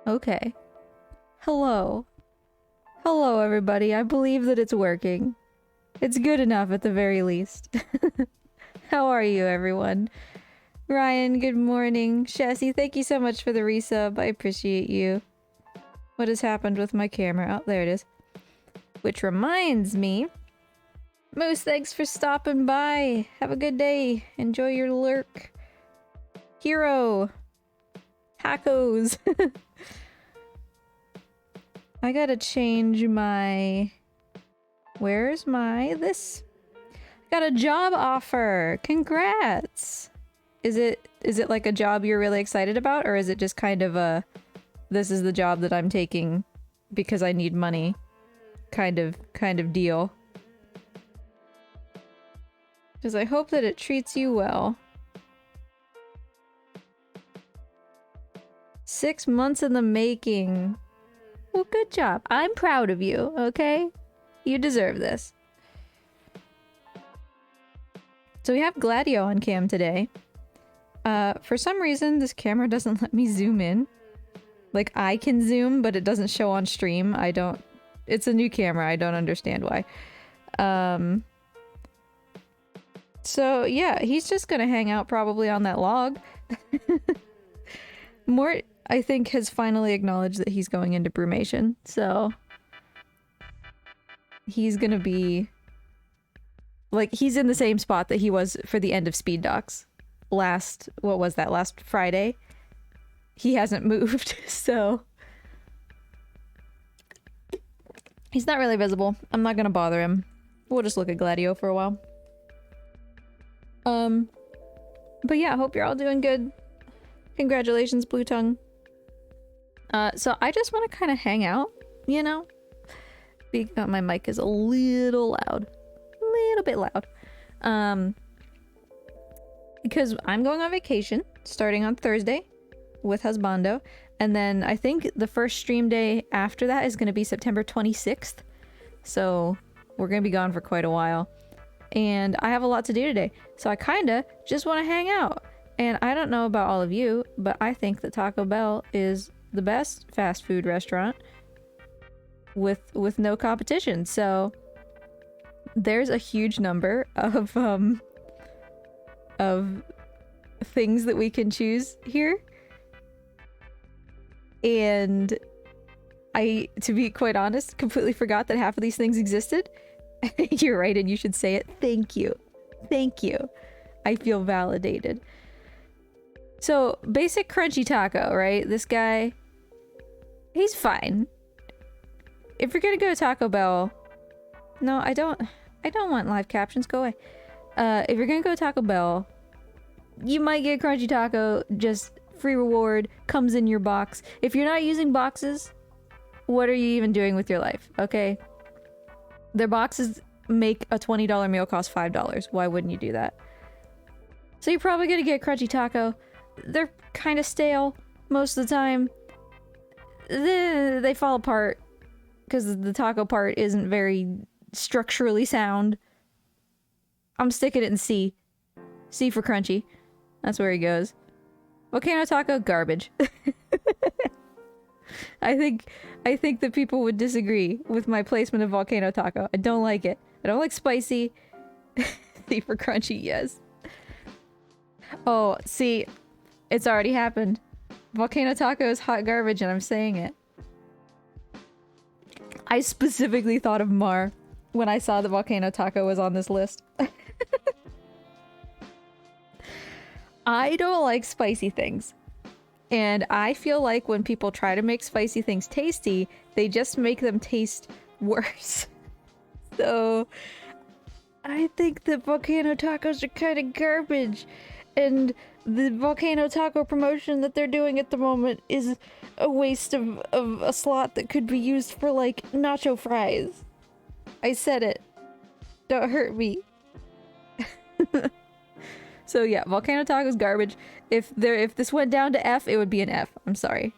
Okay. Hello. Hello, everybody. I believe that it's working. It's good enough at the very least. How are you, everyone? Ryan, good morning. Shessie, thank you so much for the resub. I appreciate you. What has happened with my camera? Oh, there it is. Which reminds me... Moose, thanks for stopping by. Have a good day. Enjoy your lurk. Hero. Tacos. I gotta change my... Where's my... this? Got a job offer! Congrats! Is it like a job you're really excited about, or is it just kind of a... This is the job that I'm taking because I need money kind of deal? Because I hope that it treats you well. 6 months in the making. Well, good job. I'm proud of you, okay? You deserve this. So we have Gladio on cam today. For some reason, this camera doesn't let me zoom in. Like, I can zoom, but it doesn't show on stream. I don't... It's a new camera. I don't understand why. So, yeah, he's just gonna hang out probably on that log. Mort, I think, has finally acknowledged that he's going into brumation, so... He's gonna be... Like, he's in the same spot that he was for the end of Speed Docs. Last... What was that? Last Friday? He hasn't moved, so... He's not really visible. I'm not gonna bother him. We'll just look at Gladio for a while. But yeah, I hope you're all doing good. Congratulations, Blue Tongue. So I just want to kind of hang out, you know? My mic is a little loud. A little bit loud. Because I'm going on vacation, starting on Thursday with Husbando. And then I think the first stream day after that is going to be September 26th. So we're going to be gone for quite a while. And I have a lot to do today. So I kind of just want to hang out. And I don't know about all of you, but I think that Taco Bell is the best fast food restaurant with no competition. So there's a huge number of things that we can choose here. And I, to be quite honest, completely forgot that half of these things existed. You're right, and you should say it. Thank you. Thank you. I feel validated. So, basic crunchy taco, right? This guy, he's fine. If you're gonna go to Taco Bell... No, I don't want live captions. Go away. If you're gonna go to Taco Bell, you might get crunchy taco, just free reward, comes in your box. If you're not using boxes, what are you even doing with your life, okay? Their boxes make a $20 meal cost $5. Why wouldn't you do that? So you're probably gonna get crunchy taco. They're kind of stale most of the time. They fall apart because the taco part isn't very structurally sound. I'm sticking it in C. C for crunchy. That's where he goes. Volcano taco, garbage. I think that people would disagree with my placement of volcano taco. I don't like it. I don't like spicy. C for crunchy, yes. Oh, see, it's already happened. Volcano taco is hot garbage and I'm saying it. I specifically thought of Mar when I saw the volcano taco was on this list. I don't like spicy things. And I feel like when people try to make spicy things tasty, they just make them taste worse. So I think that volcano tacos are kind of garbage. And the volcano taco promotion that they're doing at the moment is a waste of a slot that could be used for, like, nacho fries. I said it. Don't hurt me. So yeah, volcano taco's garbage. If this went down to F, it would be an F. I'm sorry.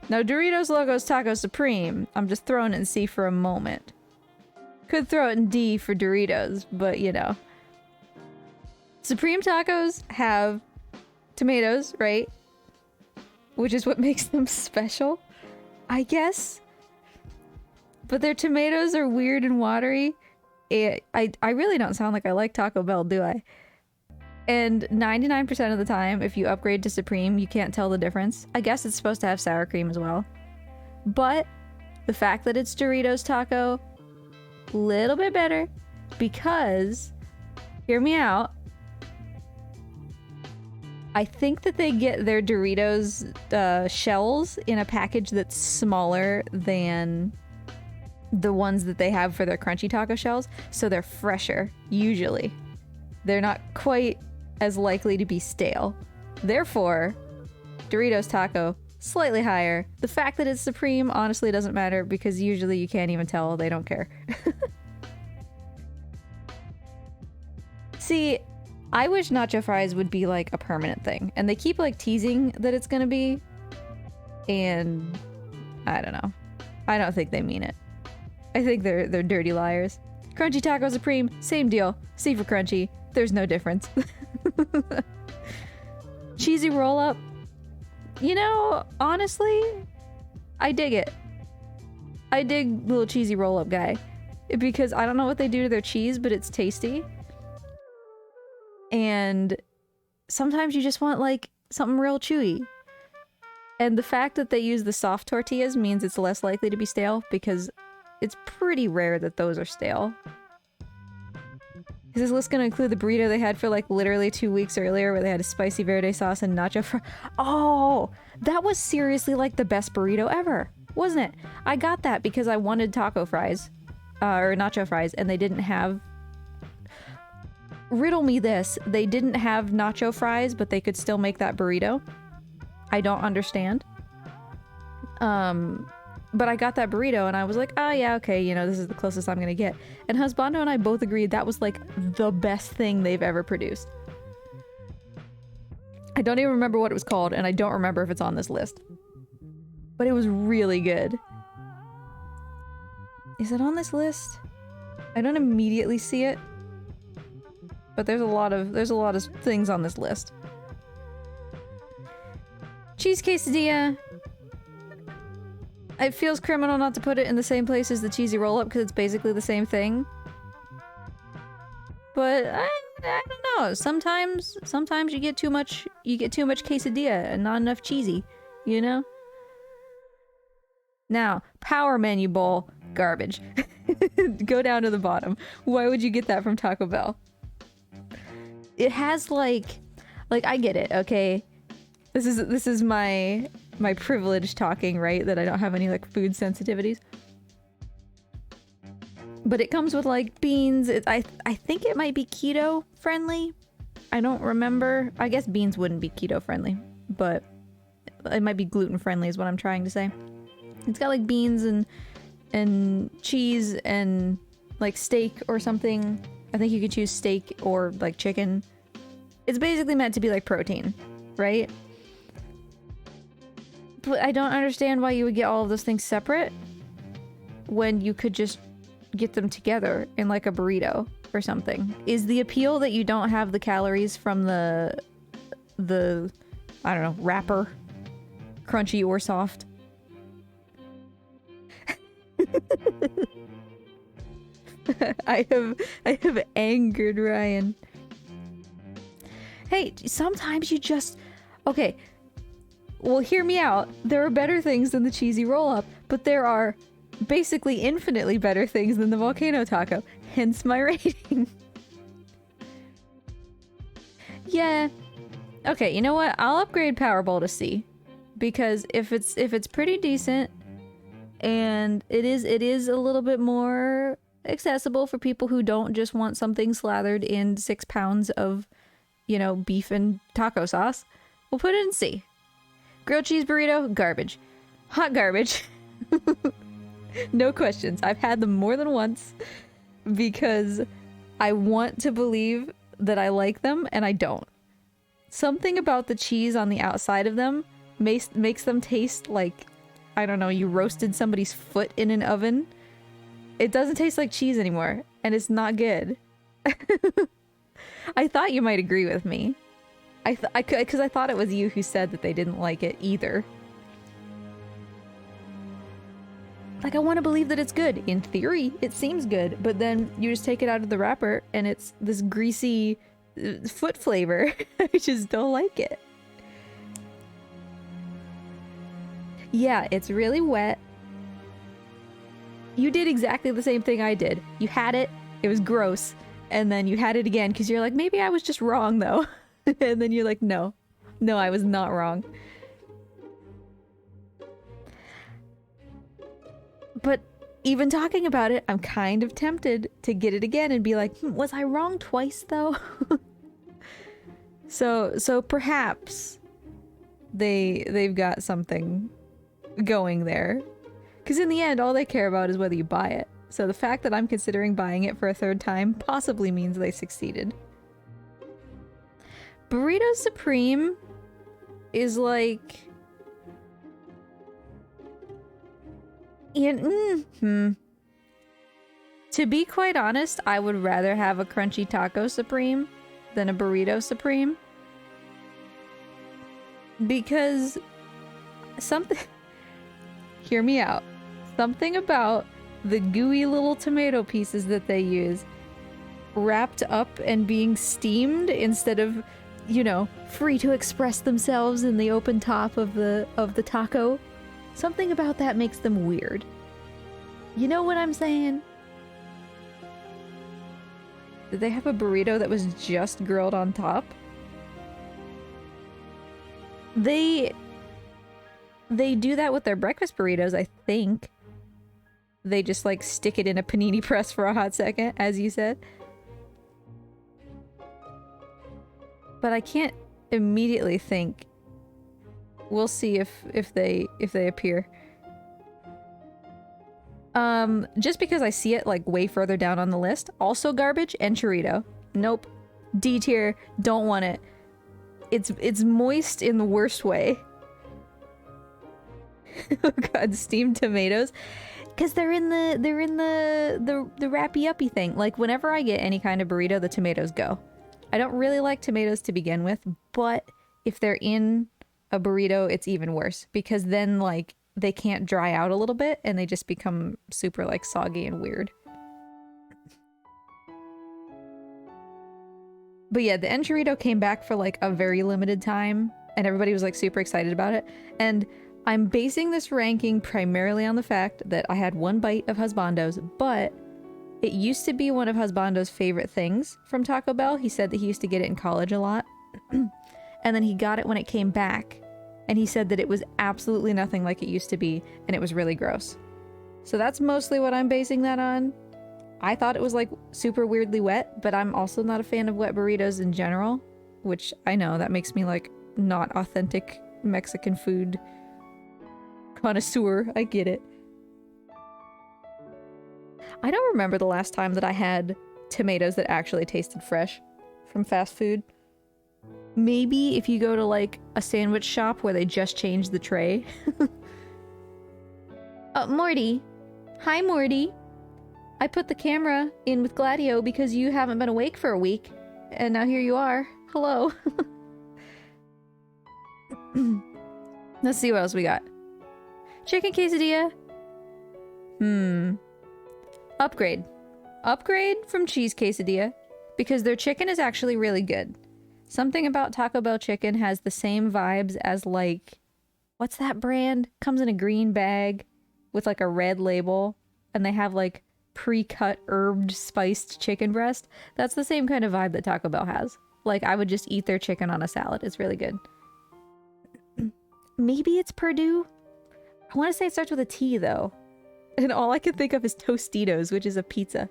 Now Doritos Locos Taco Supreme, I'm just throwing it in C for a moment. Could throw it in D for Doritos, but you know. Supreme tacos have tomatoes, right? Which is what makes them special, I guess. But their tomatoes are weird and watery. I really don't sound like I like Taco Bell, do I? And 99% of the time, if you upgrade to Supreme, you can't tell the difference. I guess it's supposed to have sour cream as well. But the fact that it's Doritos taco, a little bit better. Because, hear me out, I think that they get their Doritos shells in a package that's smaller than the ones that they have for their crunchy taco shells. So they're fresher, usually. They're not quite as likely to be stale. Therefore, Doritos taco, slightly higher. The fact that it's Supreme honestly doesn't matter because usually you can't even tell. They don't care. See, I wish nacho fries would be like a permanent thing. And they keep like teasing that it's gonna be. And I don't know. I don't think they mean it. I think they're dirty liars. Crunchy taco Supreme, same deal. C for crunchy. There's no difference. Cheesy roll up. You know, honestly, I dig it. I dig little cheesy roll up guy. Because I don't know what they do to their cheese, but it's tasty. And sometimes you just want like something real chewy. And the fact that they use the soft tortillas means it's less likely to be stale because it's pretty rare that those are stale. Is this list gonna include the burrito they had for like literally 2 weeks earlier where they had a spicy verde sauce and nacho fries? Oh, that was seriously like the best burrito ever, wasn't it? I got that because I wanted taco fries, or nacho fries, and they didn't have... Riddle me this, they didn't have nacho fries, but they could still make that burrito. I don't understand. But I got that burrito and I was like, oh yeah, okay, you know, this is the closest I'm gonna get. And Husbando and I both agreed that was like the best thing they've ever produced. I don't even remember what it was called and I don't remember if it's on this list. But it was really good. Is it on this list? I don't immediately see it. But there's a lot of things on this list. Cheese quesadilla. It feels criminal not to put it in the same place as the cheesy roll-up because it's basically the same thing. But I don't know. Sometimes you get too much quesadilla and not enough cheesy, you know? Now, Power Menu Bowl, garbage. Go down to the bottom. Why would you get that from Taco Bell? It has like I get it, okay? This is my privilege talking, right? That I don't have any like food sensitivities. But it comes with like beans. I think it might be keto friendly. I don't remember. I guess beans wouldn't be keto friendly, but it might be gluten friendly is what I'm trying to say. It's got like beans and cheese and like steak or something. I think you could choose steak or like chicken. It's basically meant to be like protein, right? But I don't understand why you would get all of those things separate when you could just get them together in like a burrito or something. Is the appeal that you don't have the calories from the I don't know, wrapper, crunchy or soft? I have angered Ryan. Hey, sometimes you just... Okay, well, hear me out. There are better things than the cheesy roll-up, but there are basically infinitely better things than the volcano taco. Hence my rating. Yeah. Okay, you know what? I'll upgrade Powerball to C. Because if it's pretty decent, and it is a little bit more accessible for people who don't just want something slathered in 6 pounds of, you know, beef and taco sauce, we'll put it in C. Grilled cheese burrito, garbage. Hot garbage. No questions. I've had them more than once because I want to believe that I like them and I don't. Something about the cheese on the outside of them makes them taste like, I don't know, you roasted somebody's foot in an oven. It doesn't taste like cheese anymore, and it's not good. I thought you might agree with me. Because I thought it was you who said that they didn't like it either. Like, I want to believe that it's good. In theory, it seems good, but then you just take it out of the wrapper, and it's this greasy foot flavor. I just don't like it. Yeah, it's really wet. You did exactly the same thing I did. You had it, it was gross, and then you had it again because you're like, maybe I was just wrong though. And then you're like, no, I was not wrong. But even talking about it, I'm kind of tempted to get it again and be like, was I wrong twice though? So perhaps they've got something going there. Because in the end, all they care about is whether you buy it. So the fact that I'm considering buying it for a third time possibly means they succeeded. Burrito Supreme is like... To be quite honest, I would rather have a Crunchy Taco Supreme than a Burrito Supreme. Because something... Hear me out. Something about the gooey little tomato pieces that they use wrapped up and being steamed instead of, you know, free to express themselves in the open top of the taco. Something about that makes them weird. You know what I'm saying? Did they have a burrito that was just grilled on top? They do that with their breakfast burritos, I think. They just like stick it in a panini press for a hot second, as you said. But I can't immediately think. We'll see if they appear. Just because I see it like way further down on the list. Also garbage and churrito. Nope. D tier. Don't want it. It's moist in the worst way. Oh god, steamed tomatoes. Because they're in the wrappy uppy thing. Like whenever I get any kind of burrito, the tomatoes go. I don't really like tomatoes to begin with, but if they're in a burrito, it's even worse. Because then like they can't dry out a little bit and they just become super like soggy and weird. But yeah, the enchilada came back for like a very limited time and everybody was like super excited about it. And I'm basing this ranking primarily on the fact that I had one bite of Husbando's, but it used to be one of Husbando's favorite things from Taco Bell. He said that he used to get it in college a lot. And then he got it when it came back. And he said that it was absolutely nothing like it used to be, and it was really gross. So that's mostly what I'm basing that on. I thought it was like super weirdly wet, but I'm also not a fan of wet burritos in general, which I know that makes me like not authentic Mexican food connoisseur. I get it. I don't remember the last time that I had tomatoes that actually tasted fresh from fast food. Maybe if you go to like a sandwich shop where they just changed the tray. Morty. Hi, Morty. I put the camera in with Gladio because you haven't been awake for a week. And now here you are. Hello. Let's see what else we got. Chicken quesadilla. Upgrade. Upgrade from cheese quesadilla. Because their chicken is actually really good. Something about Taco Bell chicken has the same vibes as like... What's that brand? Comes in a green bag with like a red label. And they have like pre-cut herbed spiced chicken breast. That's the same kind of vibe that Taco Bell has. Like I would just eat their chicken on a salad. It's really good. Maybe it's Purdue? I want to say it starts with a T though. And all I can think of is Tostitos, which is a pizza.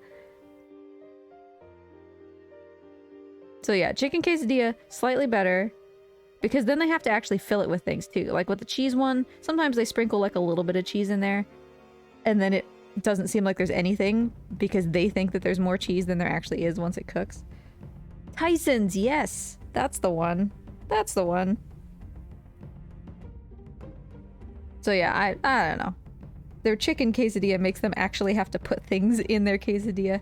So yeah, chicken quesadilla, slightly better. Because then they have to actually fill it with things too. Like with the cheese one, sometimes they sprinkle like a little bit of cheese in there. And then it doesn't seem like there's anything because they think that there's more cheese than there actually is once it cooks. Tyson's, yes! That's the one. That's the one. So yeah, I don't know. Their chicken quesadilla makes them actually have to put things in their quesadilla.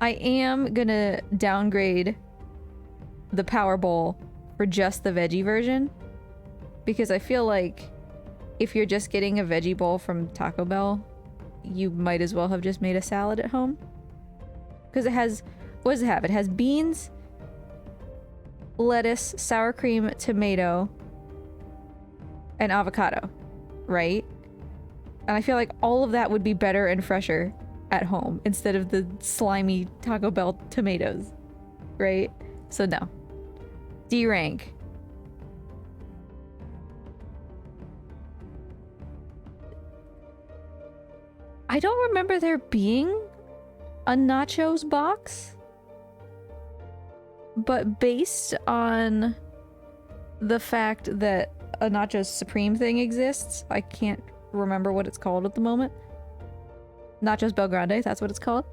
I am gonna downgrade the Power Bowl for just the veggie version. Because I feel like if you're just getting a veggie bowl from Taco Bell, you might as well have just made a salad at home. Because it has... What does it have? It has beans, lettuce, sour cream, tomato, and avocado, right? And I feel like all of that would be better and fresher at home instead of the slimy Taco Bell tomatoes, right? So no. D rank. I don't remember there being a nachos box, but based on the fact that a Nachos Supreme thing exists, I can't remember what it's called at the moment. Nachos Belgrande, that's what it's called.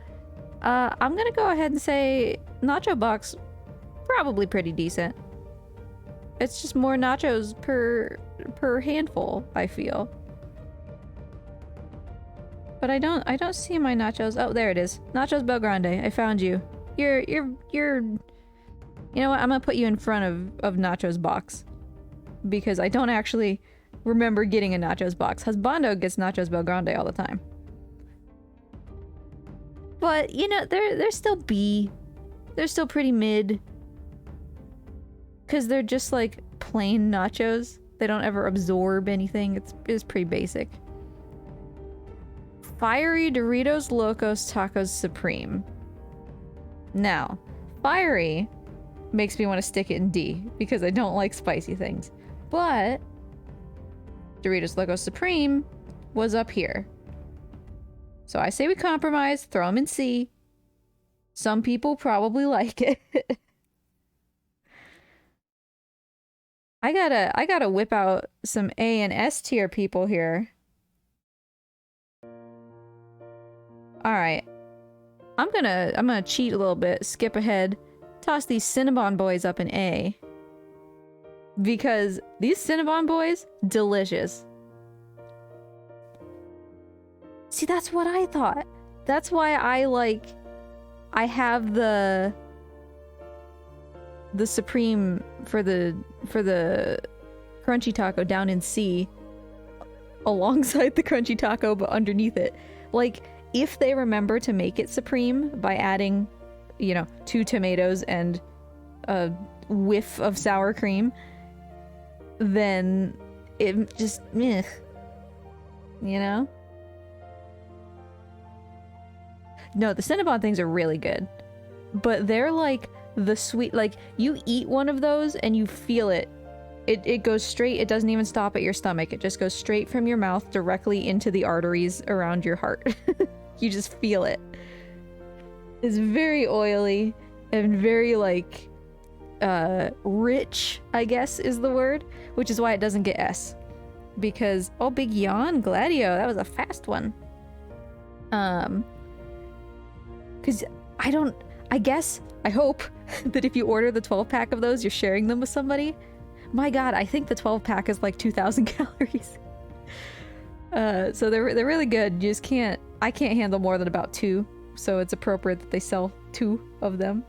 I'm gonna go ahead and say Nacho Box, probably pretty decent. It's just more nachos per handful, I feel. But I don't see my nachos. Oh, there it is. Nachos Belgrande. I found you. You're you know what? I'm gonna put you in front of Nachos Box. Because I don't actually remember getting a Nachos Box. Husbando gets Nachos Belgrande all the time. But, you know, they're still B. They're still pretty mid. Because they're just like plain nachos. They don't ever absorb anything. It's pretty basic. Fiery Doritos Locos Tacos Supreme. Now, fiery makes me want to stick it in D because I don't like spicy things. But Doritos Locos Supreme was up here. So I say we compromise, throw them in C. Some people probably like it. I gotta whip out some A and S tier people here. Alright. I'm gonna cheat a little bit, skip ahead, toss these Cinnabon boys up in A. Because these Cinnabon boys, delicious. See, that's what I thought. That's why I have the Supreme for the crunchy taco down in C alongside the crunchy taco but underneath it. Like, if they remember to make it Supreme by adding, you know, 2 tomatoes and a whiff of sour cream, then it just, meh. You know? No, the Cinnabon things are really good. But they're like the sweet, like, you eat one of those and you feel it. It goes straight, it doesn't even stop at your stomach. It just goes straight from your mouth directly into the arteries around your heart. You just feel it. It's very oily and very, like, rich, I guess is the word. Which is why it doesn't get S. Because, oh, big yawn, Gladio. That was a fast one. Because I guess, I hope that if you order the 12-pack of those, you're sharing them with somebody. My god, I think the 12-pack is like 2,000 calories. So they're really good. You just can't, I can't handle more than about 2, so it's appropriate that they sell 2 of them.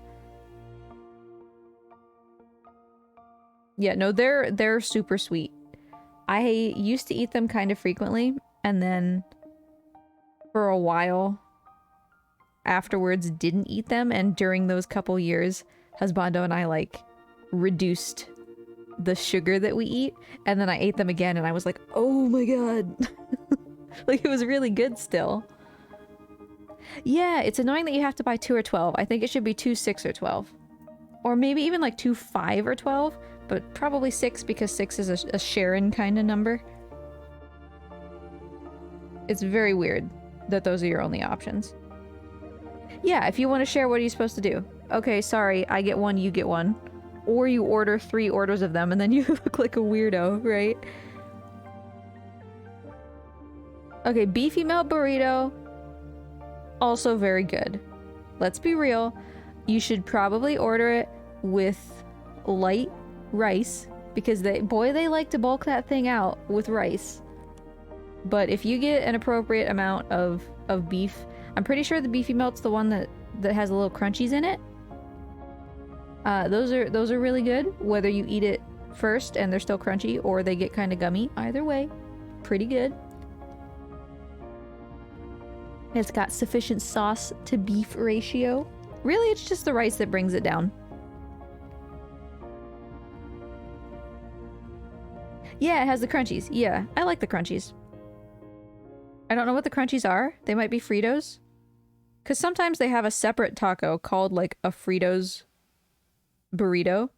Yeah, no, they're super sweet. I used to eat them kind of frequently, and then for a while afterwards didn't eat them, and during those couple years, Husbando and I like reduced the sugar that we eat, and then I ate them again and I was like, oh my god. Like, it was really good still. Yeah, it's annoying that you have to buy 2 or 12. I think it should be 2, 6, or 12. Or maybe even like 2, 5, or 12, but probably 6 because 6 is a Sharon kind of number. It's very weird that those are your only options. Yeah, if you want to share, what are you supposed to do? Okay, sorry, I get 1, you get 1. Or you order 3 orders of them and then you look like a weirdo, right? Okay, beefy melt burrito. Also very good. Let's be real. You should probably order it with light rice because they like to bulk that thing out with rice. But if you get an appropriate amount of beef, I'm pretty sure the beefy melt's the one that has a little crunchies in it. Those are really good, whether you eat it first and they're still crunchy or they get kind of gummy. Either way, pretty good. It's got sufficient sauce to beef ratio. Really, it's just the rice that brings it down. Yeah, it has the crunchies. Yeah, I like the crunchies. I don't know what the crunchies are. They might be Fritos. Because sometimes they have a separate taco called like a Fritos burrito.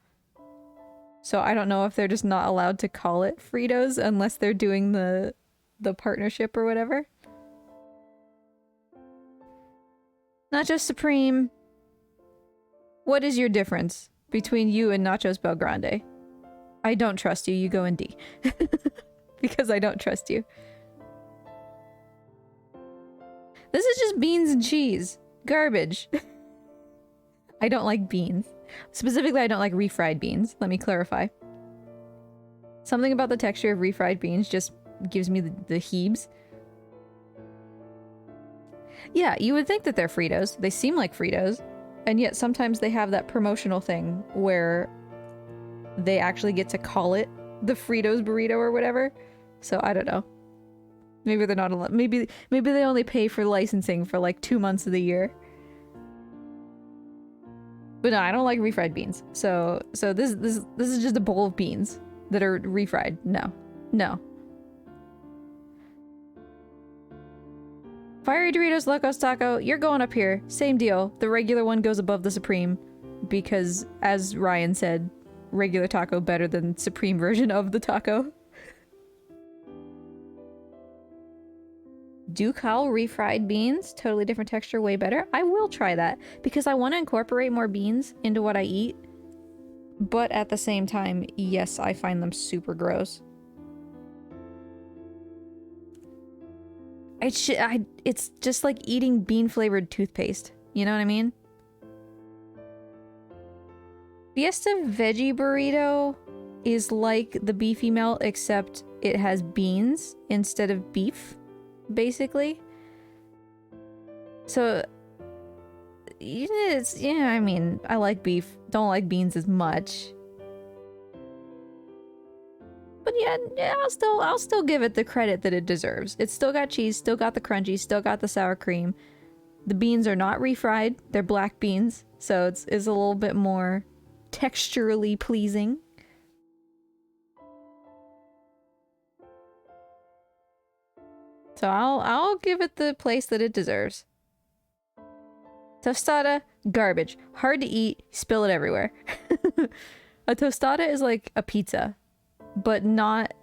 So I don't know if they're just not allowed to call it Fritos unless they're doing the partnership or whatever. Nacho Supreme. What is your difference between you and Nachos Belgrande? I don't trust you. You go in D. Because I don't trust you. This is just beans and cheese. Garbage. I don't like beans. Specifically, I don't like refried beans. Let me clarify. Something about the texture of refried beans just gives me the heebs. Yeah, you would think that they're Fritos. They seem like Fritos. And yet sometimes they have that promotional thing where they actually get to call it the Fritos burrito or whatever. So I don't know. Maybe they're not allowed. Maybe they only pay for licensing for like 2 months of the year. But no, I don't like refried beans. So this is just a bowl of beans that are refried. No. No. Fiery Doritos Locos Taco, you're going up here. Same deal. The regular one goes above the Supreme because, as Ryan said, regular taco better than Supreme version of the taco. Ducal refried beans, totally different texture, way better. I will try that because I want to incorporate more beans into what I eat. But at the same time, yes, I find them super gross. It's just like eating bean-flavored toothpaste. You know what I mean? Fiesta Veggie Burrito is like the beefy melt, except it has beans instead of beef, basically. So, yeah, I mean, I like beef. Don't like beans as much. But yeah, I'll still give it the credit that it deserves. It's still got cheese, still got the crunchy, still got the sour cream. The beans are not refried; they're black beans, so it's a little bit more texturally pleasing. So I'll give it the place that it deserves. Tostada, garbage, hard to eat, spill it everywhere. A tostada is like a pizza. But not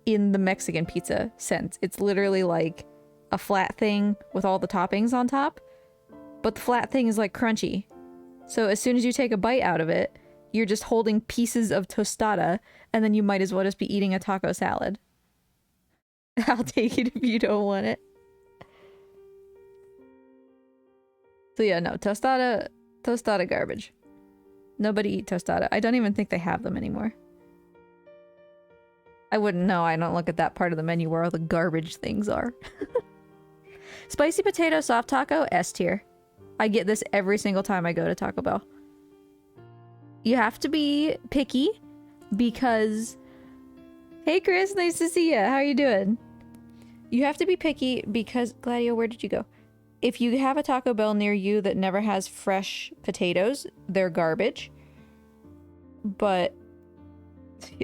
in the Mexican pizza sense. It's literally like a flat thing with all the toppings on top. But the flat thing is like crunchy. So as soon as you take a bite out of it, you're just holding pieces of tostada, and then you might as well just be eating a taco salad. I'll take it if you don't want it. So yeah, no, tostada garbage. Nobody eat tostada. I don't even think they have them anymore. I wouldn't know. I don't look at that part of the menu where all the garbage things are. Spicy potato soft taco, S tier. I get this every single time I go to Taco Bell. You have to be picky because... Hey Chris, nice to see you. How are you doing? You have to be picky because... Gladio, where did you go? If you have a Taco Bell near you that never has fresh potatoes, they're garbage. But...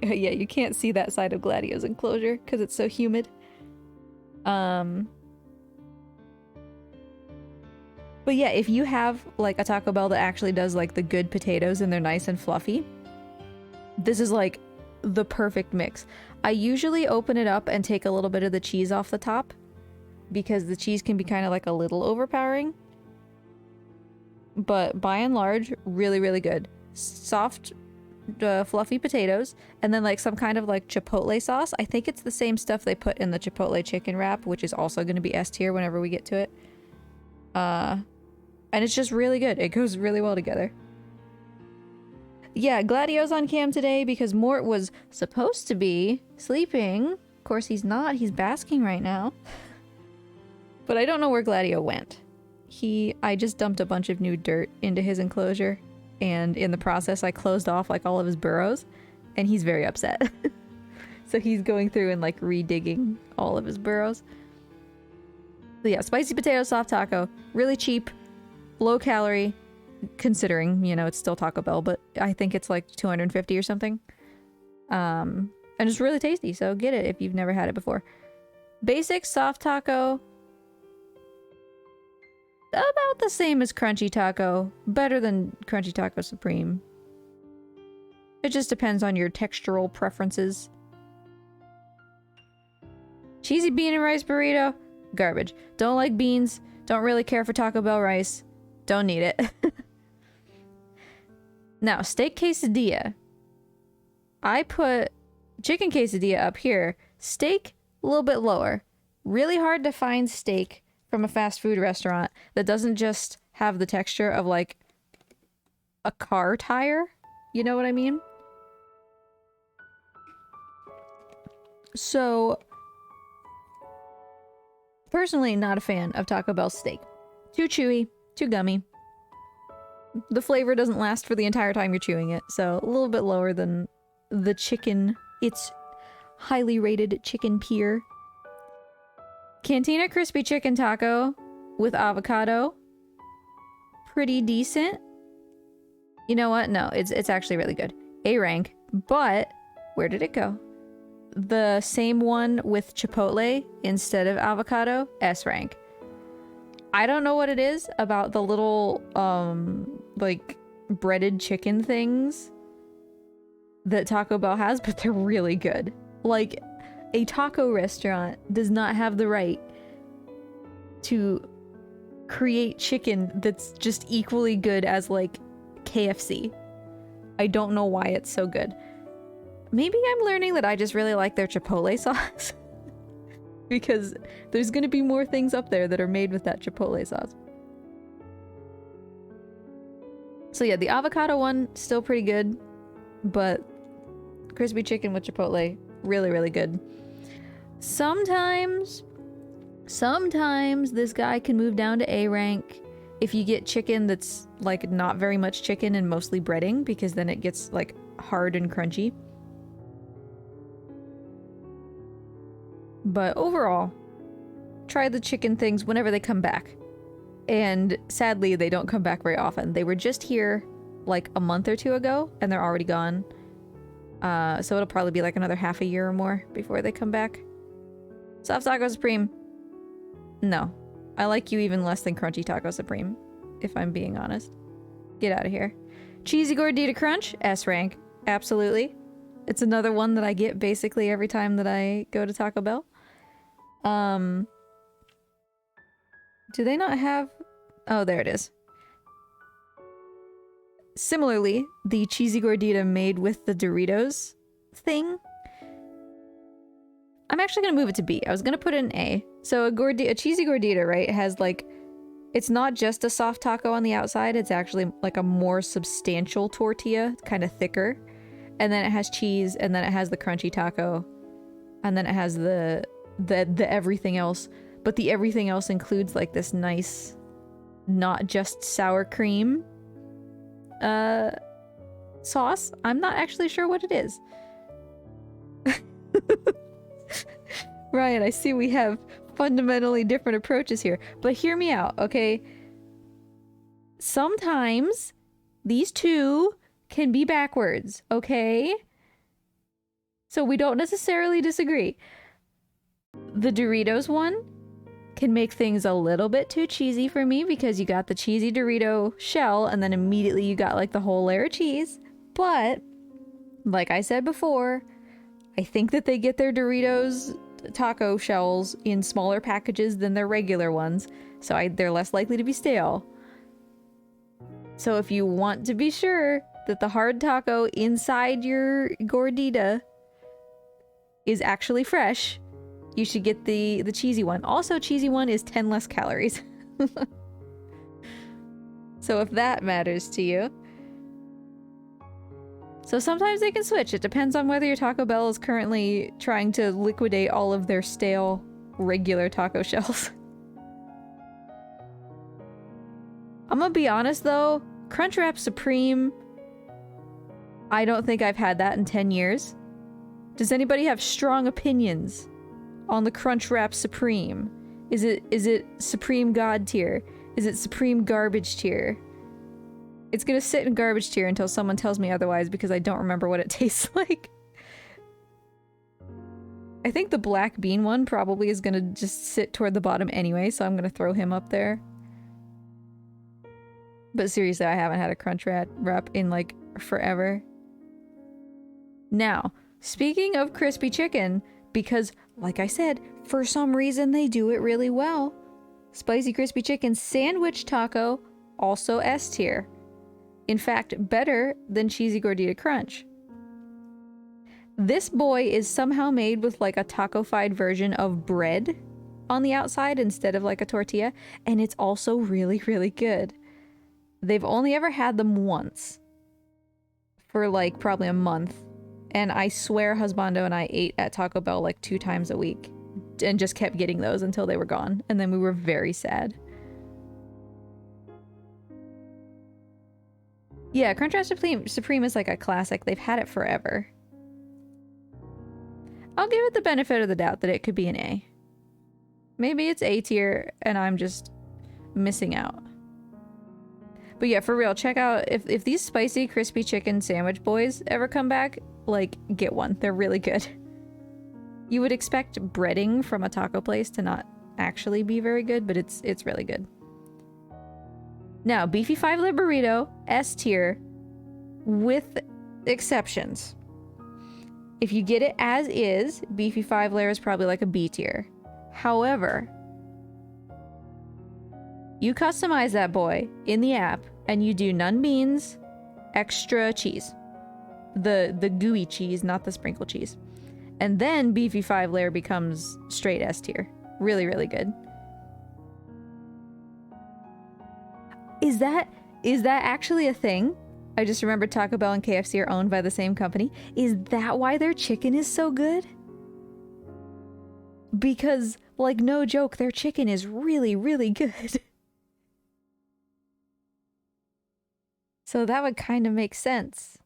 yeah, you can't see that side of Gladio's enclosure because it's so humid. But yeah, if you have like a Taco Bell that actually does like the good potatoes and they're nice and fluffy, this is like the perfect mix. I usually open it up and take a little bit of the cheese off the top because the cheese can be kind of like a little overpowering. But by and large, really, really good. Soft, fluffy potatoes, and then like some kind of like chipotle sauce. I think it's the same stuff they put in the chipotle chicken wrap, which is also going to be S tier whenever we get to it. And it's just really good. It goes really well together. Yeah, Gladio's on cam today because Mort was supposed to be sleeping. Of course he's not. He's basking right now. But I don't know where Gladio went. I just dumped a bunch of new dirt into his enclosure, and in the process I closed off like all of his burrows, and he's very upset. So he's going through and like redigging all of his burrows. So yeah, spicy potato soft taco, really cheap, low calorie, considering, you know, it's still Taco Bell, but I think it's like 250 or something. And it's really tasty, so get it if you've never had it before. Basic soft taco, about the same as Crunchy Taco, better than Crunchy Taco Supreme. It just depends on your textural preferences. Cheesy bean and rice burrito, garbage. Don't like beans, don't really care for Taco Bell rice, don't need it. Now, steak quesadilla. I put chicken quesadilla up here, steak a little bit lower. Really hard to find steak from a fast food restaurant that doesn't just have the texture of like a car tire. You know what I mean? So, personally not a fan of Taco Bell steak. Too chewy, too gummy. The flavor doesn't last for the entire time you're chewing it, so a little bit lower than the chicken. It's highly rated chicken peer. Cantina crispy chicken taco with avocado. Pretty decent. You know what? No, it's actually really good. A rank, but where did it go? The same one with chipotle instead of avocado, S rank. I don't know what it is about the little like breaded chicken things that Taco Bell has, but they're really good. Like, a taco restaurant does not have the right to create chicken that's just equally good as like KFC. I don't know why it's so good. Maybe I'm learning that I just really like their chipotle sauce. Because there's gonna be more things up there that are made with that chipotle sauce. So yeah, the avocado one, still pretty good. But crispy chicken with chipotle, really, really good. Sometimes this guy can move down to A rank if you get chicken that's like not very much chicken and mostly breading, because then it gets like hard and crunchy. But overall, try the chicken things whenever they come back. And sadly, they don't come back very often. They were just here like a month or two ago, and they're already gone. So it'll probably be like another half a year or more before they come back. Soft Taco Supreme. No. I like you even less than Crunchy Taco Supreme, if I'm being honest. Get out of here. Cheesy Gordita Crunch, S rank. Absolutely. It's another one that I get basically every time that I go to Taco Bell. Do they not have... Oh, there it is. Similarly, the cheesy gordita made with the Doritos thing. I'm actually going to move it to B. I was going to put it in A. So a cheesy gordita, right, has like It's not just a soft taco on the outside, it's actually like a more substantial tortilla, kind of thicker. And then it has cheese, and then it has the crunchy taco, and then it has the everything else. But the everything else includes like this nice, not just sour cream sauce. I'm not actually sure what it is. Ryan, I see we have fundamentally different approaches here, but hear me out, okay? Sometimes these two can be backwards, okay? So we don't necessarily disagree. The Doritos one can make things a little bit too cheesy for me because you got the cheesy Dorito shell and then immediately you got like the whole layer of cheese. But like I said before, I think that they get their Doritos taco shells in smaller packages than their regular ones, so they're less likely to be stale. So if you want to be sure that the hard taco inside your gordita is actually fresh, you should get the cheesy one. Also, cheesy one is 10 less calories. So if that matters to you. So sometimes they can switch. It depends on whether your Taco Bell is currently trying to liquidate all of their stale regular taco shells. I'm gonna be honest though, Crunchwrap Supreme, I don't think I've had that in 10 years. Does anybody have strong opinions on the Crunchwrap Supreme? Is it Supreme God tier? Is it Supreme Garbage tier? It's gonna sit in garbage tier until someone tells me otherwise because I don't remember what it tastes like. I think the black bean one probably is gonna just sit toward the bottom anyway, so I'm gonna throw him up there. But seriously, I haven't had a Crunchwrap in like forever. Now, speaking of crispy chicken, because like I said, for some reason they do it really well. Spicy crispy chicken sandwich taco, also S tier. In fact, better than cheesy gordita crunch. This boy is somehow made with like a taco-fied version of bread on the outside instead of like a tortilla, and it's also really, really good. They've only ever had them once for like probably a month, and I swear Husbando and I ate at Taco Bell like 2 times a week and just kept getting those until they were gone, and then we were very sad. Yeah, Crunchwrap Supreme is like a classic. They've had it forever. I'll give it the benefit of the doubt that it could be an A. Maybe it's A tier and I'm just missing out. But yeah, for real, check out if these spicy crispy chicken sandwich boys ever come back, like, get one. They're really good. You would expect breading from a taco place to not actually be very good, but it's really good. Now, Beefy 5-layer burrito, S tier, with exceptions. If you get it as is, Beefy 5-layer is probably like a B tier. However, you customize that boy in the app, and you do none beans, extra cheese. The gooey cheese, not the sprinkle cheese. And then Beefy 5-layer becomes straight S tier. Really, really good. Is that actually a thing? I just remembered Taco Bell and KFC are owned by the same company. Is that why their chicken is so good? Because, like, no joke, their chicken is really, really good. So that would kind of make sense.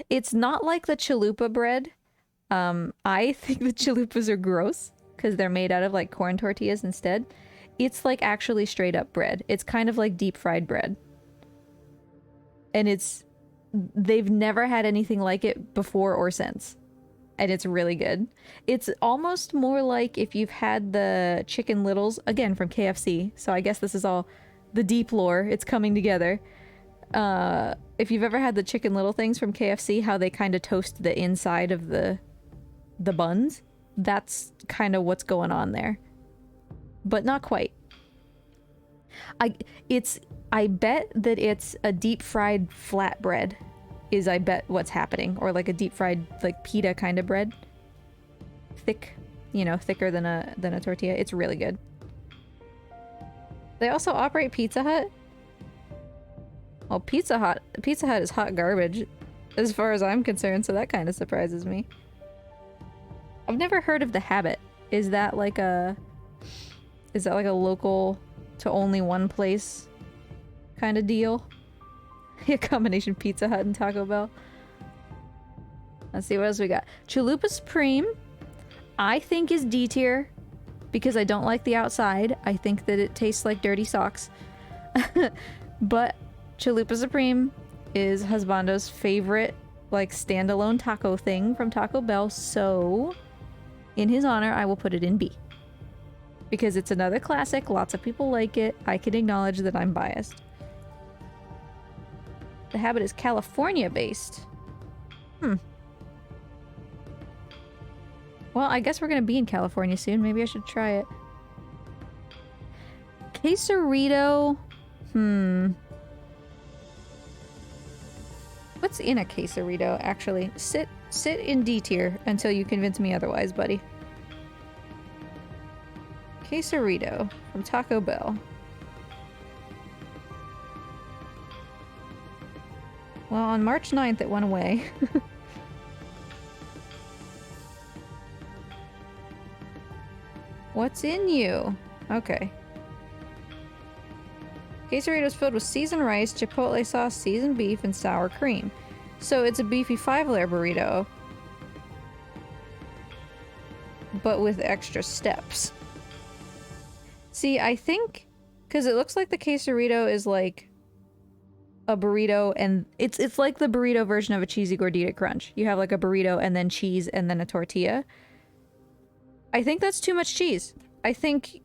It's not like the chalupa bread. I think the chalupas are gross because they're made out of, like, corn tortillas instead. It's like actually straight up bread. It's kind of like deep fried bread. And they've never had anything like it before or since. And it's really good. It's almost more like if you've had the Chicken Littles, again from KFC. So I guess this is all the deep lore. It's coming together. If you've ever had the Chicken Little things from KFC, how they kind of toast the inside of the buns. That's kind of what's going on there. But not quite. I bet that it's a deep fried flatbread is I bet what's happening, or like a deep fried like pita kind of bread. Thick, you know, thicker than a tortilla. It's really good. They also operate Pizza Hut? Well, Pizza Hut is hot garbage, as far as I'm concerned, so that kind of surprises me. I've never heard of The Habit. Is that like a local to only one place kind of deal? A combination Pizza Hut and Taco Bell. Let's see what else we got. Chalupa Supreme, I think is D tier because I don't like the outside. I think that it tastes like dirty socks. But Chalupa Supreme is Husbando's favorite like standalone taco thing from Taco Bell, so in his honor I will put it in B. Because it's another classic, lots of people like it. I can acknowledge that I'm biased. The Habit is California based. Well, I guess we're gonna be in California soon. Maybe I should try it. Quesarito. What's in a quesarito, actually? Sit in D tier until you convince me otherwise, buddy. Quesarito from Taco Bell. Well, on March 9th it went away. What's in you? Okay. Quesarito is filled with seasoned rice, chipotle sauce, seasoned beef, and sour cream. So it's a beefy 5-layer burrito, but with extra steps. See, I think, because it looks like the quesarito is like a burrito, and it's like the burrito version of a cheesy gordita crunch. You have like a burrito and then cheese and then a tortilla. I think that's too much cheese. I think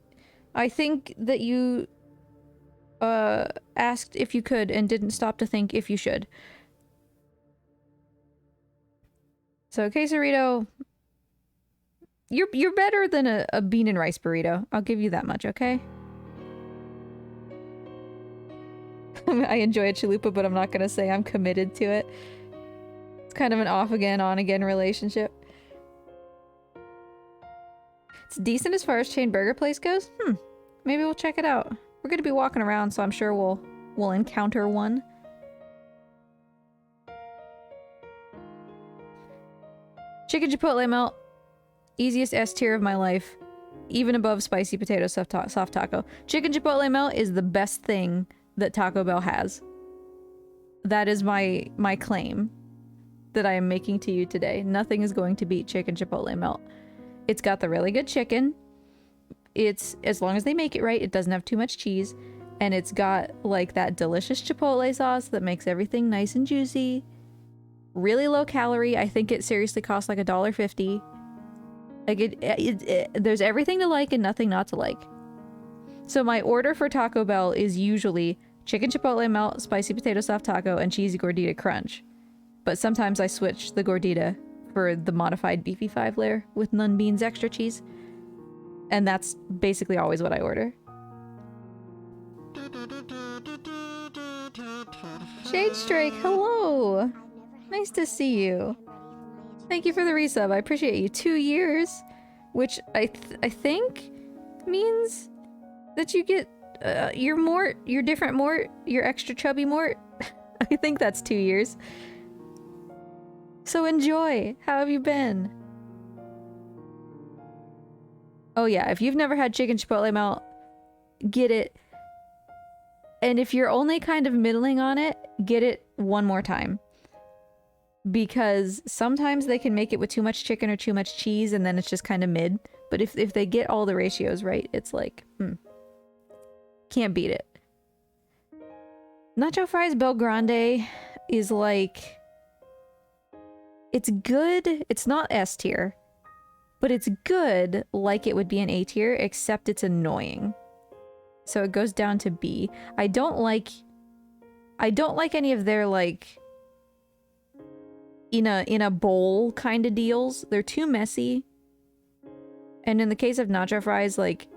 that you asked if you could and didn't stop to think if you should. So quesarito, you're better than a bean and rice burrito. I'll give you that much, okay? I enjoy a chalupa, but I'm not gonna say I'm committed to it. It's kind of an off again, on again relationship. It's decent as far as chain burger place goes. Maybe we'll check it out. We're gonna be walking around, so I'm sure we'll encounter one. Chicken chipotle melt. Easiest S tier of my life. Even above spicy potato soft taco. Chicken chipotle melt is the best thing that Taco Bell has. That is my claim that I am making to you today. Nothing is going to beat chicken chipotle melt. It's got the really good chicken. It's, as long as they make it right, it doesn't have too much cheese. And it's got like that delicious chipotle sauce that makes everything nice and juicy. Really low calorie. I think it seriously costs like $1.50. Like there's everything to like and nothing not to like. So my order for Taco Bell is usually chicken chipotle melt, spicy potato soft taco, and cheesy gordita crunch. But sometimes I switch the gordita for the modified beefy 5-layer with none beans extra cheese. And that's basically always what I order. Shade Strike, hello! Nice to see you. Thank you for the resub. I appreciate you. 2 years, which I think means that you get your mort, your different mort, your extra chubby mort. I think that's 2 years. So enjoy. How have you been? Oh yeah, if you've never had chicken chipotle melt, get it. And if you're only kind of middling on it, get it one more time. Because sometimes they can make it with too much chicken or too much cheese and then it's just kind of mid. But if they get all the ratios right, it's like, can't beat it. Nacho Fries Bel Grande is like, it's good. It's not S tier, but it's good like it would be an A tier, except it's annoying. So it goes down to B. I don't like any of their like in a bowl kind of deals. They're too messy. And in the case of nacho fries, like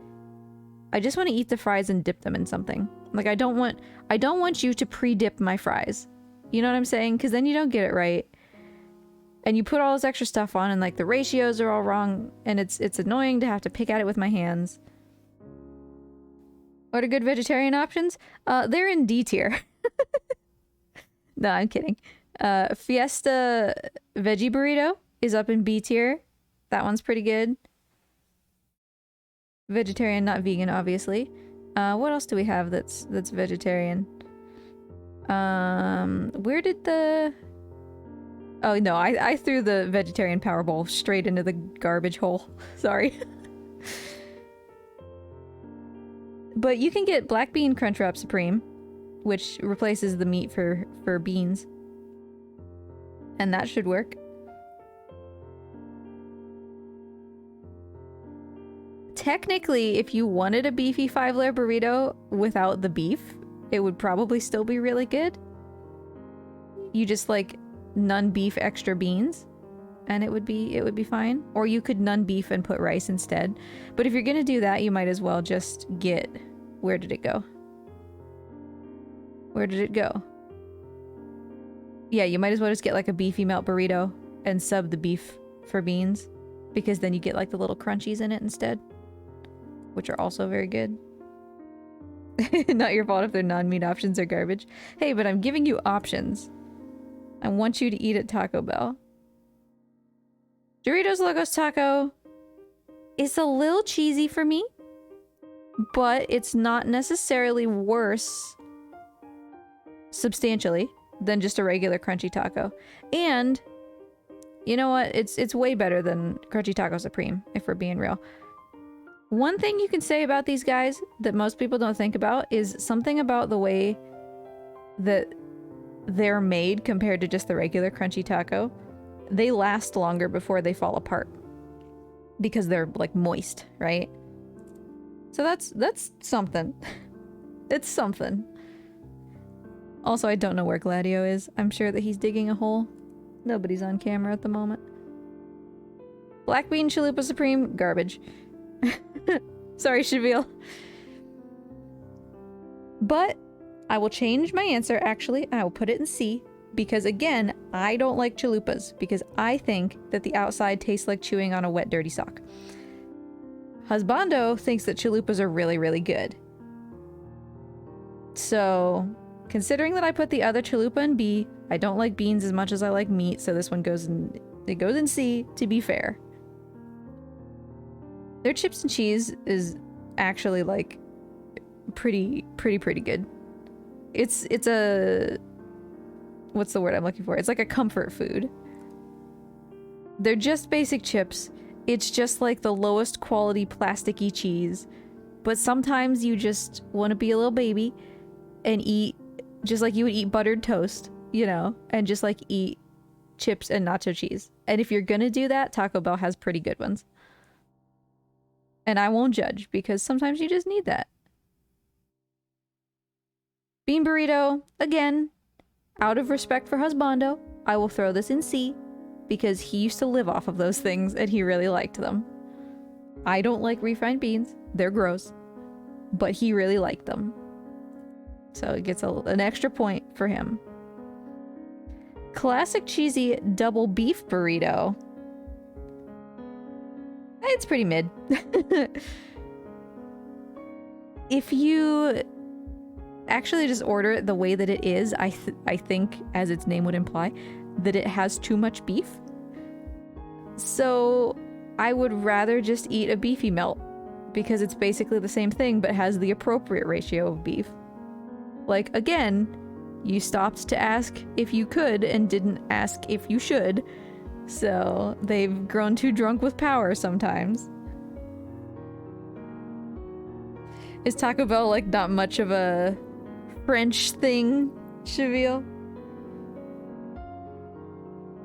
I just want to eat the fries and dip them in something. Like I don't want you to pre-dip my fries. You know what I'm saying? Because then you don't get it right. And you put all this extra stuff on and like the ratios are all wrong and it's annoying to have to pick at it with my hands. What are good vegetarian options? They're in D tier. No, I'm kidding. Fiesta veggie burrito is up in B tier. That one's pretty good. Vegetarian, not vegan, obviously. What else do we have that's vegetarian? Where did the... Oh, no, I threw the vegetarian Powerball straight into the garbage hole. Sorry. But you can get Black Bean Crunchwrap Supreme, which replaces the meat for beans. And that should work. Technically, if you wanted a beefy 5-layer burrito without the beef, it would probably still be really good. You just like none beef extra beans and it would be fine. Or you could none beef and put rice instead. But if you're gonna do that, you might as well just get... Where did it go? Where did it go? Yeah, you might as well just get like a beefy melt burrito and sub the beef for beans, because then you get like the little crunchies in it instead, which are also very good. Not your fault if their non-meat options are garbage. Hey, but I'm giving you options. I want you to eat at Taco Bell. Doritos Locos Taco is a little cheesy for me, but it's not necessarily worse substantially than just a regular crunchy taco. And you know what? It's way better than Crunchy Taco Supreme, if we're being real. One thing you can say about these guys that most people don't think about is something about the way that they're made compared to just the regular crunchy taco. They last longer before they fall apart because they're like moist, right? So that's something. It's something. Also, I don't know where Gladio is. I'm sure that he's digging a hole. Nobody's on camera at the moment. Black Bean Chalupa Supreme, garbage. Sorry, Shavil. But I will change my answer, actually, and I will put it in C, because again, I don't like chalupas, because I think that the outside tastes like chewing on a wet, dirty sock. Husbando thinks that chalupas are really, really good. So, considering that I put the other chalupa in B, I don't like beans as much as I like meat, so this one goes in C, to be fair. Their chips and cheese is actually, like, pretty good. It's a... What's the word I'm looking for? It's like a comfort food. They're just basic chips. It's just like the lowest quality plasticky cheese. But sometimes you just want to be a little baby and eat just like you would eat buttered toast, you know? And just like eat chips and nacho cheese. And if you're gonna do that, Taco Bell has pretty good ones. And I won't judge, because sometimes you just need that. Bean burrito, again, out of respect for Husbando, I will throw this in C, because he used to live off of those things and he really liked them. I don't like refined beans, they're gross, but he really liked them. So it gets an extra point for him. Classic cheesy double beef burrito. It's pretty mid. If you actually just order it the way that it is, I think, as its name would imply, that it has too much beef. So I would rather just eat a beefy melt, because it's basically the same thing but has the appropriate ratio of beef. Like, again, you stopped to ask if you could and didn't ask if you should. So they've grown too drunk with power sometimes. Is Taco Bell like not much of a French thing, Shavil?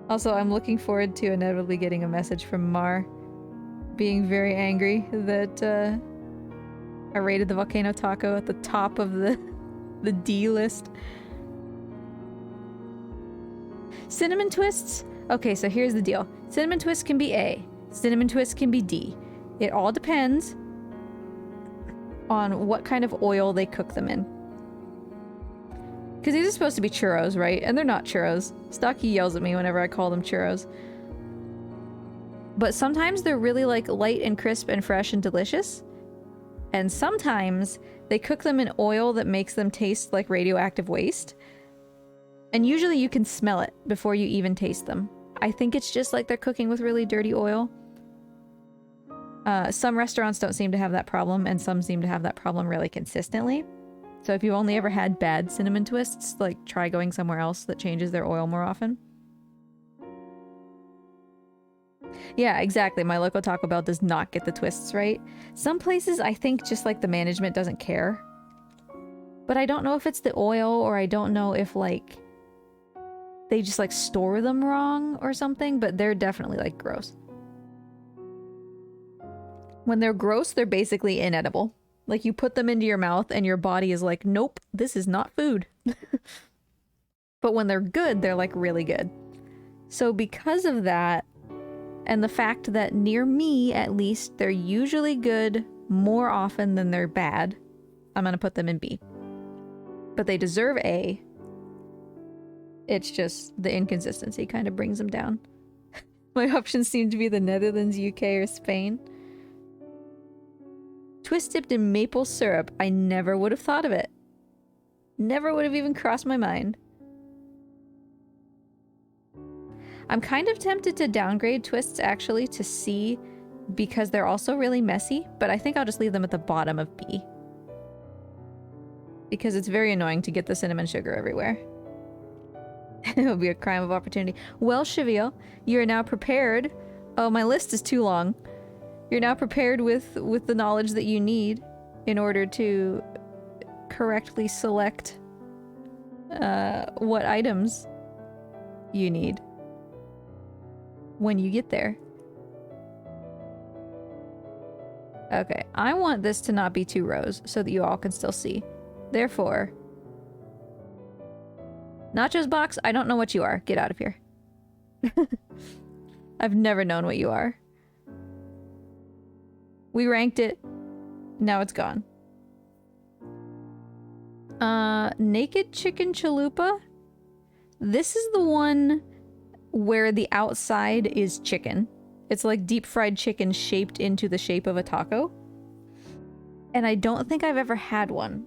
Also, I'm looking forward to inevitably getting a message from Mar being very angry that I rated the Volcano Taco at the top of the D list. Cinnamon twists? Okay, so here's the deal. Cinnamon twists can be A. Cinnamon twists can be D. It all depends on what kind of oil they cook them in. Because these are supposed to be churros, right? And they're not churros. Stocky yells at me whenever I call them churros. But sometimes they're really like light and crisp and fresh and delicious. And sometimes they cook them in oil that makes them taste like radioactive waste. And usually you can smell it before you even taste them. I think it's just like they're cooking with really dirty oil. Some restaurants don't seem to have that problem, and some seem to have that problem really consistently. So if you've only ever had bad cinnamon twists, like try going somewhere else that changes their oil more often. Yeah, exactly. My local Taco Bell does not get the twists right. Some places, I think just like the management doesn't care. But I don't know if it's the oil, or I don't know if like they just like store them wrong or something, but they're definitely like gross. When they're gross, they're basically inedible. Like you put them into your mouth and your body is like, nope, this is not food. But when they're good, they're like really good. So because of that, and the fact that near me, at least, they're usually good more often than they're bad, I'm gonna put them in B. But they deserve A. It's just the inconsistency kind of brings them down. My options seem to be the Netherlands, UK, or Spain. Twist dipped in maple syrup. I never would have thought of it. Never would have even crossed my mind. I'm kind of tempted to downgrade twists actually to C because they're also really messy, but I think I'll just leave them at the bottom of B. Because it's very annoying to get the cinnamon sugar everywhere. It would be a crime of opportunity. Well, Cheviel, you're now prepared. Oh, my list is too long. You're now prepared with the knowledge that you need in order to correctly select what items you need when you get there. Okay, I want this to not be 2 rows so that you all can still see. Therefore, Nachos box, I don't know what you are. Get out of here. I've never known what you are. We ranked it. Now it's gone. Naked Chicken Chalupa. This is the one where the outside is chicken. It's like deep fried chicken shaped into the shape of a taco. And I don't think I've ever had one.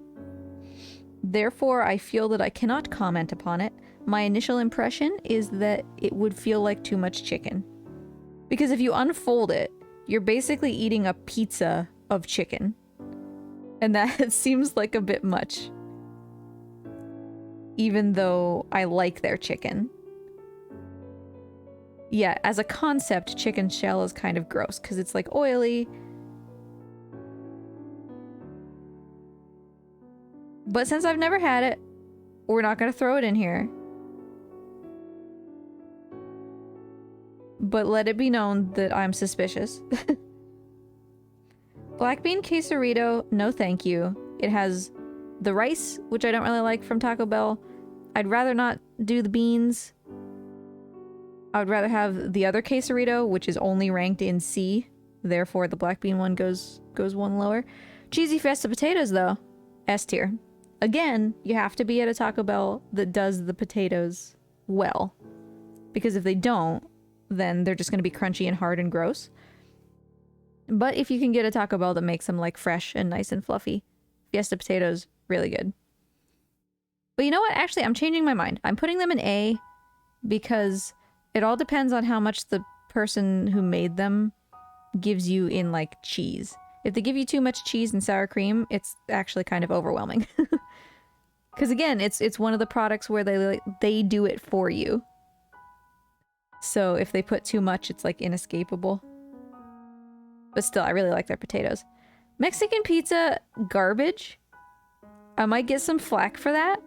Therefore, I feel that I cannot comment upon it. My initial impression is that it would feel like too much chicken. Because if you unfold it, you're basically eating a pizza of chicken. And that seems like a bit much. Even though I like their chicken. Yeah, as a concept, chicken shell is kind of gross because it's like oily. But since I've never had it, we're not going to throw it in here. But let it be known that I'm suspicious. Black bean quesarito, no thank you. It has the rice, which I don't really like from Taco Bell. I'd rather not do the beans. I would rather have the other quesarito, which is only ranked in C. Therefore, the black bean one goes one lower. Cheesy Festa potatoes, though. S tier. Again, you have to be at a Taco Bell that does the potatoes well. Because if they don't, then they're just going to be crunchy and hard and gross. But if you can get a Taco Bell that makes them like fresh and nice and fluffy, Fiesta potatoes, really good. But you know what? Actually, I'm changing my mind. I'm putting them in A because it all depends on how much the person who made them gives you in like cheese. If they give you too much cheese and sour cream, it's actually kind of overwhelming. Because again, it's one of the products where they do it for you. So if they put too much, it's like inescapable. But still, I really like their potatoes. Mexican pizza, garbage. I might get some flack for that.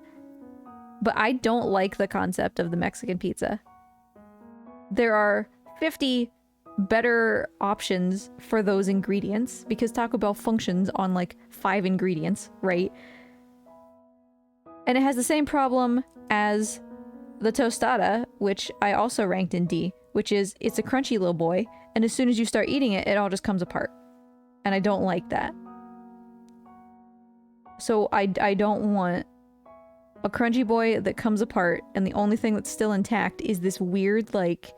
But I don't like the concept of the Mexican pizza. There are 50 better options for those ingredients because Taco Bell functions on like 5 ingredients, right? And it has the same problem as the tostada, which I also ranked in D, which is it's a crunchy little boy, and as soon as you start eating it, it all just comes apart. And I don't like that. So I don't want a crunchy boy that comes apart, and the only thing that's still intact is this weird, like,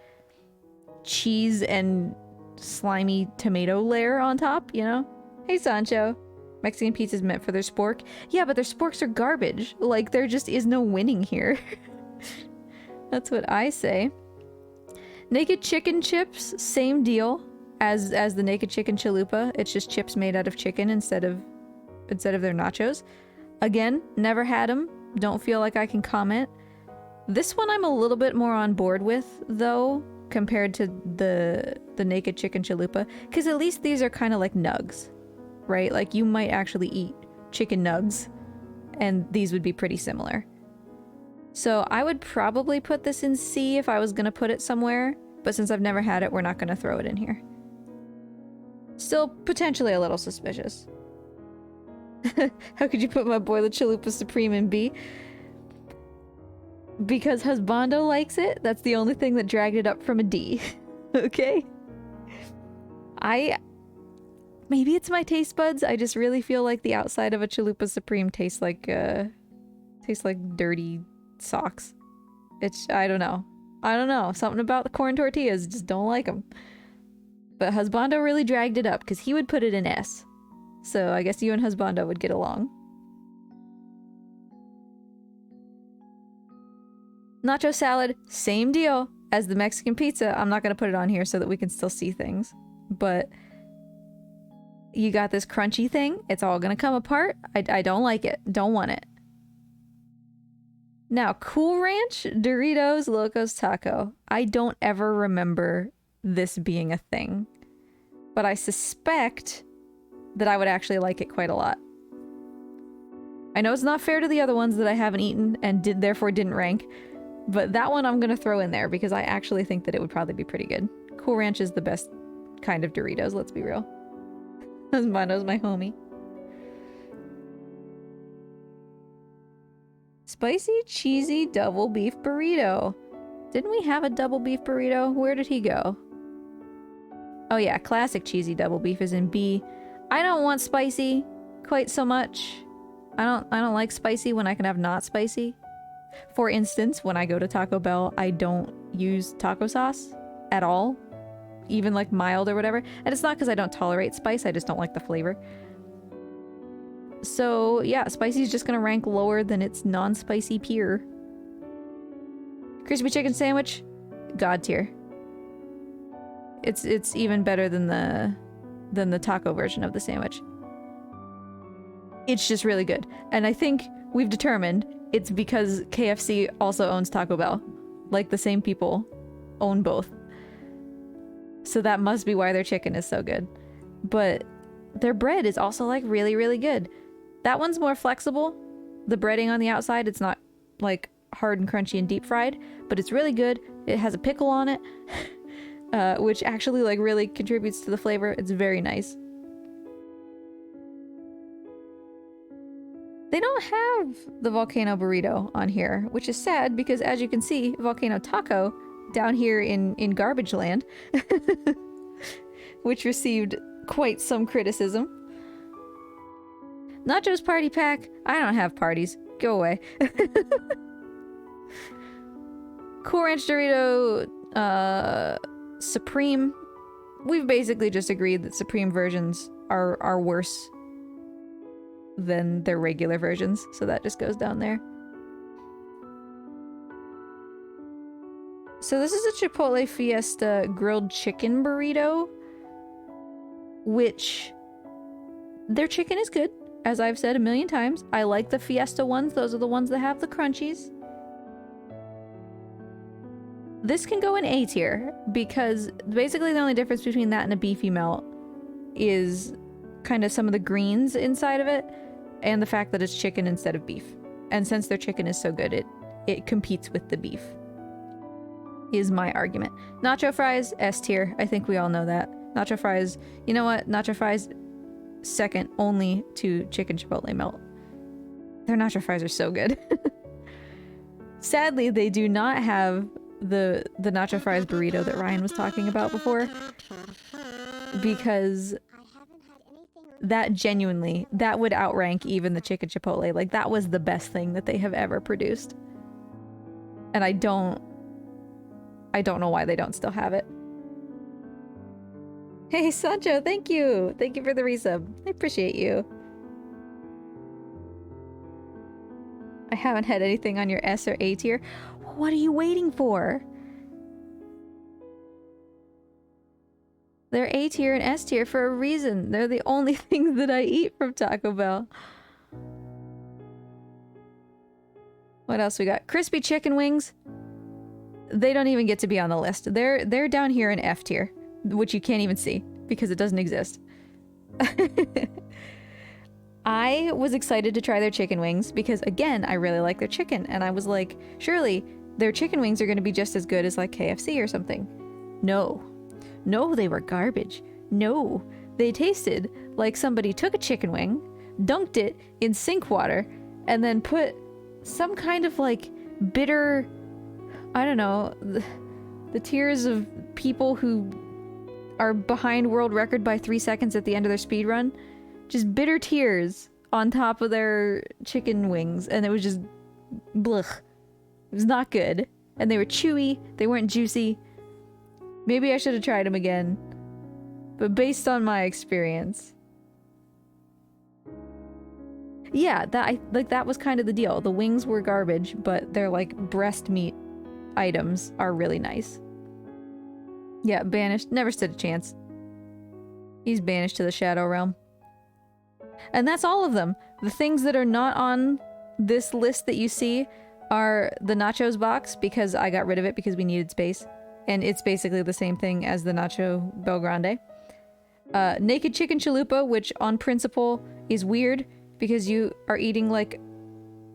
cheese and slimy tomato layer on top, you know? Hey, Sancho. Mexican pizza is meant for their spork. Yeah, but their sporks are garbage. Like, there just is no winning here. That's what I say. Naked chicken chips, same deal as the naked chicken chalupa. It's just chips made out of chicken instead of their nachos. Again, never had them. Don't feel like I can comment. This one I'm a little bit more on board with, though, compared to the naked chicken chalupa, because at least these are kind of like nugs, right? Like, you might actually eat chicken nugs, and these would be pretty similar. So I would probably put this in C if I was gonna put it somewhere, but since I've never had it, we're not gonna throw it in here. Still potentially a little suspicious. How could you put my boy the Chalupa Supreme in B? Because Husbando likes it. That's the only thing that dragged it up from a D. Okay? Maybe it's my taste buds. I just really feel like the outside of a Chalupa Supreme tastes like dirty socks. I don't know. Something about the corn tortillas, just don't like them. But Husbando really dragged it up because he would put it in S. So I guess you and Husbando would get along. Nacho salad, same deal as the Mexican pizza. I'm not going to put it on here so that we can still see things. But you got this crunchy thing. It's all going to come apart. I don't like it. Don't want it. Now, Cool Ranch Doritos Locos Taco. I don't ever remember this being a thing. But I suspect that I would actually like it quite a lot. I know it's not fair to the other ones that I haven't eaten and therefore didn't rank, but that one I'm gonna throw in there because I actually think that it would probably be pretty good. Cool Ranch is the best kind of Doritos, let's be real. Husbando's my homie. Spicy cheesy double beef burrito. Didn't we have a double beef burrito? Where did he go? Oh yeah, classic cheesy double beef is in B. I don't want spicy quite so much. I don't like spicy when I can have not spicy. For instance, when I go to Taco Bell, I don't use taco sauce at all, even like mild or whatever. And it's not because I don't tolerate spice, I just don't like the flavor. So yeah, spicy is just gonna rank lower than its non-spicy peer. Crispy chicken sandwich, God tier. It's even better than the taco version of the sandwich. It's just really good. And I think we've determined it's because KFC also owns Taco Bell. Like, the same people own both. So that must be why their chicken is so good. But their bread is also like really, really good. That one's more flexible. The breading on the outside, it's not like hard and crunchy and deep fried, but it's really good. It has a pickle on it. Which actually like really contributes to the flavor. It's very nice. They don't have the Volcano Burrito on here, which is sad because, as you can see, Volcano Taco down here in Garbage Land, which received quite some criticism. Nachos Party Pack. I don't have parties. Go away. Cool Ranch Dorito Supreme. We've basically just agreed that Supreme versions are worse than their regular versions, so that just goes down there. So this is a Chipotle Fiesta grilled chicken burrito, which their chicken is good, as I've said a million times. I like the Fiesta ones. Those are the ones that have the crunchies. This can go in A tier because basically the only difference between that and a beefy melt is kind of some of the greens inside of it and the fact that it's chicken instead of beef. And since their chicken is so good, it competes with the beef, is my argument. Nacho fries, S tier. I think we all know that. Nacho fries, you know what? Nacho fries, second only to chicken chipotle melt. Their nacho fries are so good. Sadly, they do not have the nacho fries burrito that Ryan was talking about before, because that genuinely, that would outrank even the chicken chipotle. Like, that was the best thing that they have ever produced. And I don't know why they don't still have it. Hey, Sancho, thank you! Thank you for the resub. I appreciate you. I haven't had anything on your S or A tier. What are you waiting for? They're A tier and S tier for a reason. They're the only things that I eat from Taco Bell. What else we got? Crispy chicken wings. They don't even get to be on the list. They're down here in F tier, which you can't even see because it doesn't exist. I was excited to try their chicken wings because, again, I really like their chicken. And I was like, surely their chicken wings are going to be just as good as like KFC or something. No. No, they were garbage. No, they tasted like somebody took a chicken wing, dunked it in sink water, and then put some kind of like bitter, I don't know, the tears of people who are behind world record by 3 seconds at the end of their speed run. Just bitter tears on top of their chicken wings, and it was just blech. It was not good. And they were chewy, they weren't juicy. Maybe I should have tried them again. But based on my experience, yeah, that was kind of the deal. The wings were garbage, but their like breast meat items are really nice. Yeah, banished. Never stood a chance. He's banished to the Shadow Realm. And that's all of them. The things that are not on this list that you see are the nachos box, because I got rid of it because we needed space. And it's basically the same thing as the Nacho Bel Grande. Naked chicken chalupa, which on principle is weird because you are eating like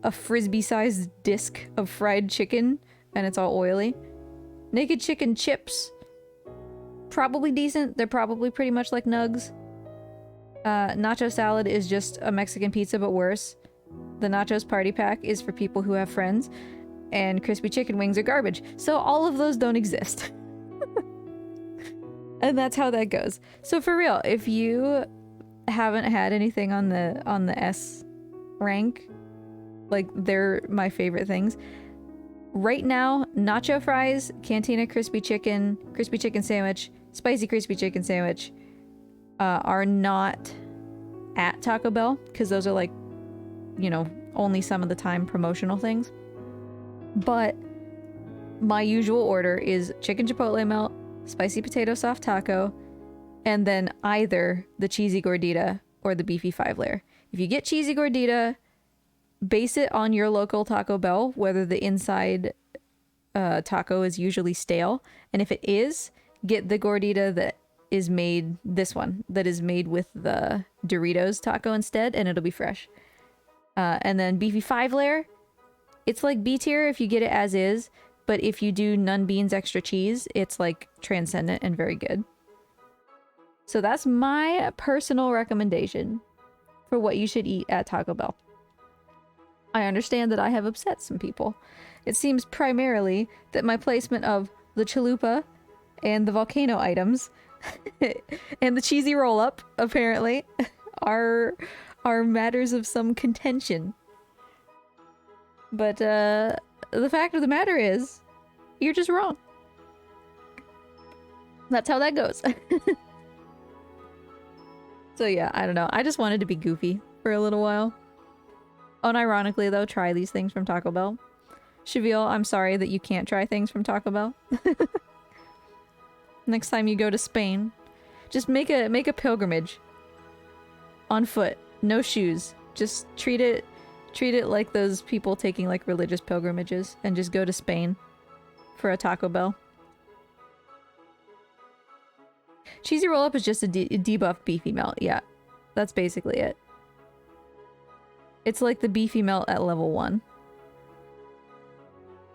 a frisbee-sized disc of fried chicken and it's all oily. Naked chicken chips, probably decent. They're probably pretty much like nugs. Nacho salad is just a Mexican pizza but worse. The nachos party pack is for people who have friends. And crispy chicken wings are garbage. So all of those don't exist. And that's how that goes. So for real, if you haven't had anything on the S rank, like they're my favorite things. Right now, nacho fries, Cantina crispy chicken sandwich, spicy crispy chicken sandwich are not at Taco Bell because those are like, you know, only some of the time promotional things. But my usual order is chicken chipotle melt, spicy potato soft taco, and then either the cheesy gordita or the beefy 5-layer. If you get cheesy gordita, base it on your local Taco Bell, whether the inside taco is usually stale. And if it is, get the gordita that is made, this one, that is made with the Doritos taco instead, and it'll be fresh. And then beefy 5-layer, it's like B tier if you get it as is, but if you do none beans extra cheese, it's like transcendent and very good. So that's my personal recommendation for what you should eat at Taco Bell. I understand that I have upset some people. It seems primarily that my placement of the chalupa and the volcano items and the cheesy roll-up, apparently, are matters of some contention. But the fact of the matter is, you're just wrong. That's how that goes. So yeah, I don't know. I just wanted to be goofy for a little while. Unironically though, try these things from Taco Bell. Cheville, I'm sorry that you can't try things from Taco Bell. Next time you go to Spain, just make a pilgrimage. On foot, no shoes. Just treat it like those people taking like religious pilgrimages and just go to Spain for a Taco Bell. Cheesy roll-up is just a debuffed beefy melt. Yeah, that's basically it. It's like the beefy melt at level 1.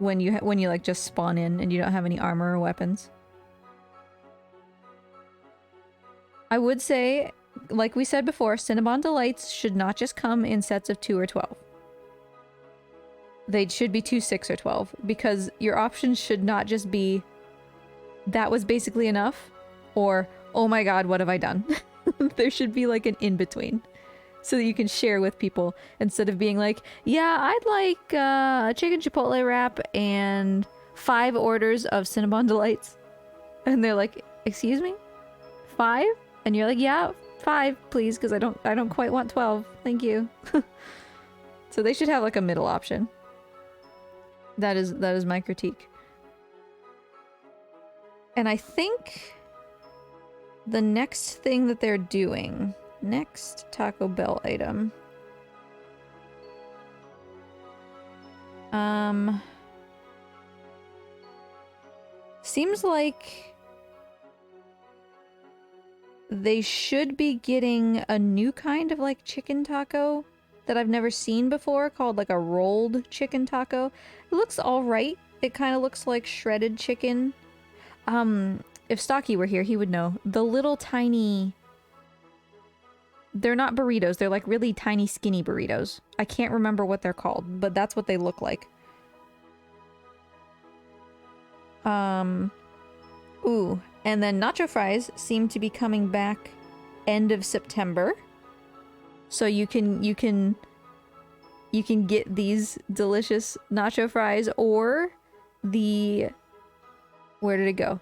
When you like just spawn in and you don't have any armor or weapons. I would say, like we said before, Cinnabon Delights should not just come in sets of 2 or 12. They should be 2, 6, or 12, because your options should not just be, that was basically enough, or, oh my god, what have I done? There should be like an in-between, so that you can share with people, instead of being like, yeah, I'd like a chicken chipotle wrap and 5 orders of Cinnabon Delights. And they're like, excuse me? 5? And you're like, yeah, 5, please, because I don't quite want 12. Thank you. So they should have like a middle option. That is my critique. And I think the next thing that they're doing, next Taco Bell item. Seems like they should be getting a new kind of like chicken taco that I've never seen before, called like a rolled chicken taco. It looks alright. It kind of looks like shredded chicken. If Stocky were here, he would know. The little tiny... They're not burritos. They're like really tiny skinny burritos. I can't remember what they're called, but that's what they look like. Ooh, and then nacho fries seem to be coming back end of September. So you can get these delicious nacho fries, or the... Where did it go?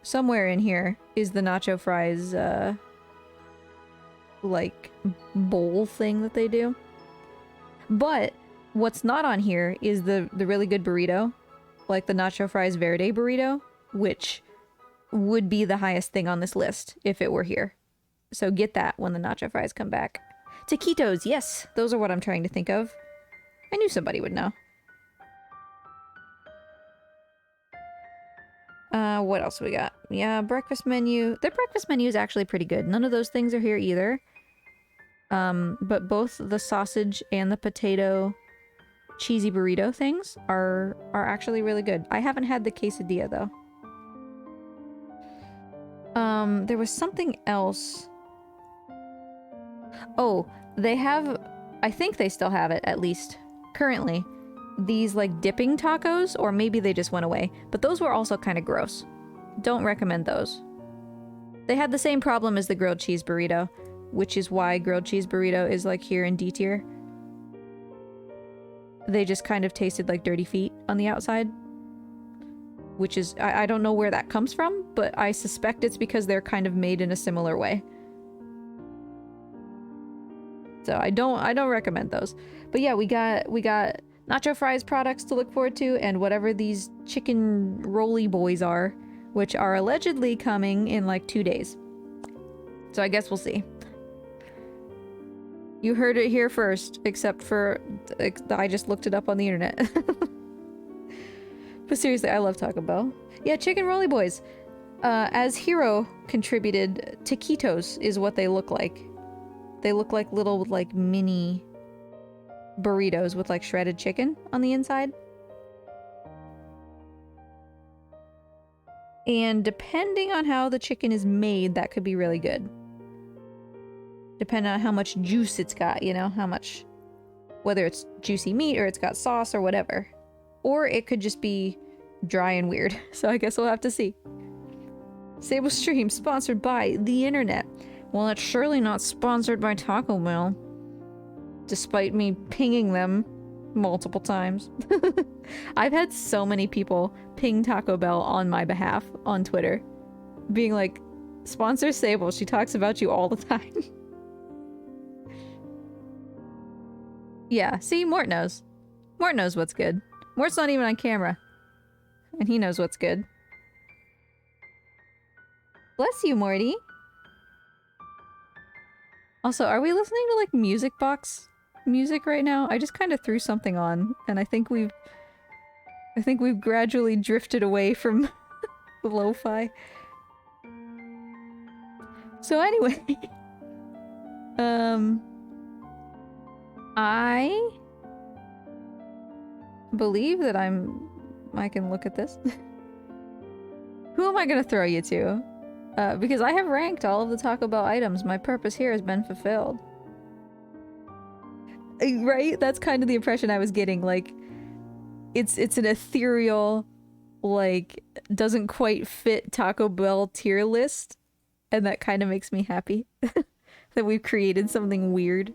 Somewhere in here is the nacho fries, like, bowl thing that they do. But what's not on here is the really good burrito, like the Nacho Fries Verde burrito, which would be the highest thing on this list if it were here. So get that when the nacho fries come back. Taquitos, yes, those are what I'm trying to think of. I knew somebody would know. What else we got? Yeah, breakfast menu. Their breakfast menu is actually pretty good. None of those things are here either. But both the sausage and the potato cheesy burrito things are actually really good. I haven't had the quesadilla though. There was something else. Oh, they have, I think they still have it, at least currently, these like dipping tacos, or maybe they just went away, but those were also kind of gross. Don't recommend those. They had the same problem as the grilled cheese burrito, which is why grilled cheese burrito is like here in D tier. They just kind of tasted like dirty feet on the outside. Which is, I don't know where that comes from, but I suspect it's because they're kind of made in a similar way. So I don't recommend those. But yeah, we got nacho fries products to look forward to, and whatever these chicken roly boys are, which are allegedly coming in like 2 days. So I guess we'll see. You heard it here first, except for I just looked it up on the internet. But seriously, I love Taco Bell. Yeah, chicken roly boys. As Hero contributed, taquitos is what they look like. They look like little, like, mini burritos with, like, shredded chicken on the inside. And depending on how the chicken is made, that could be really good. Depending on how much juice it's got, you know? How much... Whether it's juicy meat or it's got sauce or whatever. Or it could just be dry and weird. So I guess we'll have to see. Sable Stream, sponsored by the internet. Well, it's surely not sponsored by Taco Bell. Despite me pinging them multiple times. I've had so many people ping Taco Bell on my behalf on Twitter. Being like, sponsor Sable, she talks about you all the time. Yeah, see, Mort knows. Mort knows what's good. Mort's not even on camera. And he knows what's good. Bless you, Morty. Also, are we listening to, like, music box music right now? I just kind of threw something on, and I think we've gradually drifted away from the lo-fi. So anyway, I believe that I can look at this. Who am I gonna throw you to? Because I have ranked all of the Taco Bell items. My purpose here has been fulfilled. Right? That's kind of the impression I was getting. Like, it's an ethereal, like, doesn't quite fit Taco Bell tier list. And that kind of makes me happy. That we've created something weird.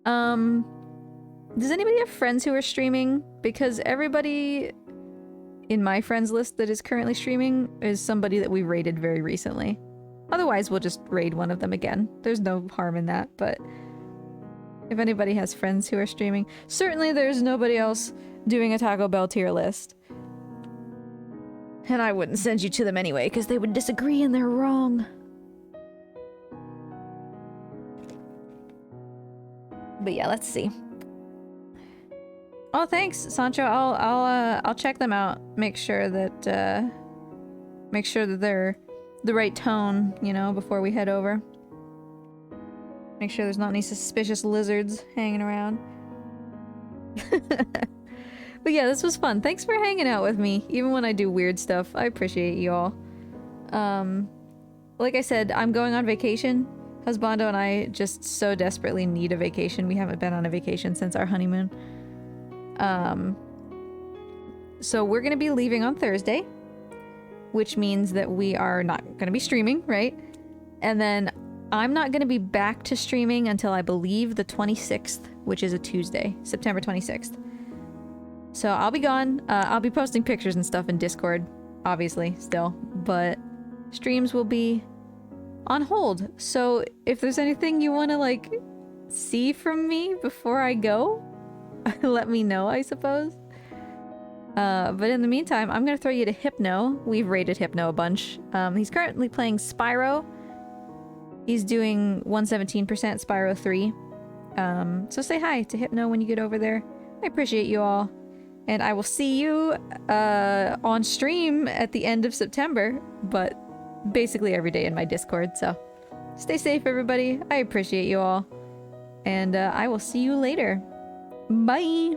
Does anybody have friends who are streaming? Because everybody in my friends list that is currently streaming is somebody that we raided very recently. Otherwise, we'll just raid one of them again. There's no harm in that, but If anybody has friends who are streaming. Certainly there's nobody else doing a Taco Bell tier list. And I wouldn't send you to them anyway, because they would disagree and they're wrong. But yeah, let's see. Oh, thanks, Sancho. I'll check them out. Make sure that they're the right tone, you know, before we head over. Make sure there's not any suspicious lizards hanging around. But yeah, this was fun. Thanks for hanging out with me, even when I do weird stuff. I appreciate you all. Like I said, I'm going on vacation. Husbando and I just so desperately need a vacation. We haven't been on a vacation since our honeymoon. So we're gonna be leaving on Thursday, which means that we are not gonna be streaming, right? And then I'm not gonna be back to streaming until I believe the 26th, which is a Tuesday, September 26th. So I'll be gone. I'll be posting pictures and stuff in Discord, obviously, still, but streams will be on hold. So if there's anything you want to like see from me before I go, let me know, I suppose. But in the meantime, I'm gonna throw you to Hypno. We've rated Hypno a bunch. He's currently playing Spyro. He's doing 117% Spyro 3. So say hi to Hypno when you get over there. I appreciate you all. And I will see you on stream at the end of September, but basically every day in my Discord, so stay safe, everybody. I appreciate you all. And I will see you later. Bye!